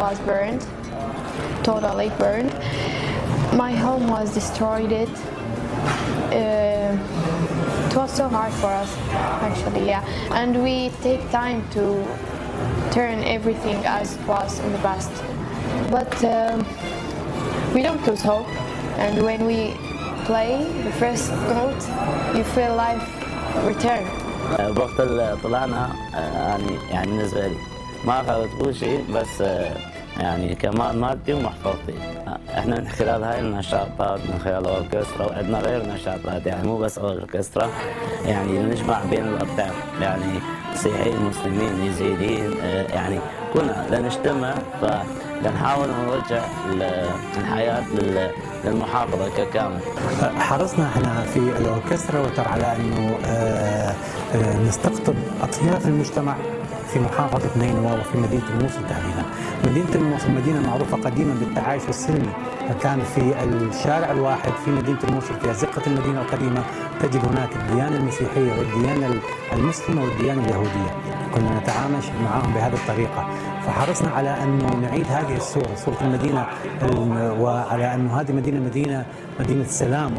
was burned, totally burned. My home was destroyed. It was so hard for us, actually, yeah. And we take time to turn everything as it was in the past. But we don't lose hope. And when we play the first note, you feel life return. وقت اللي طلعنا يعني بالنسبة لي ما فوتوا شيء، بس يعني كمان مادي ومحفظتي. احنا من خلال هاي النشاطات، من خلال الاوركسترا، وعندنا غير نشاطات، يعني مو بس اوركسترا، يعني نجمع بين الاطراف، يعني مسيحيين مسلمين يزيديين، يعني كنا لنجتمع فلنحاول نرجع الحياة للمحافظة ككامل. حرصنا احنا في الاوركسترا وتر على انه نستقطب اطياف المجتمع في محافظة نينوى وفي مدينة الموصل تحديدا. مدينة الموصل مدينة معروفة قديما بالتعايش السلمي، كان في الشارع الواحد في مدينة الموصل في أزقة المدينة القديمة تجد هناك الديانة المسيحية والديانة المسلمة والديانة اليهودية، كنا نتعامل معهم بهذه الطريقة. فحرصنا على أنه نعيد هذه الصورة، صورة المدينة، وعلى أنه هذه مدينة سلام.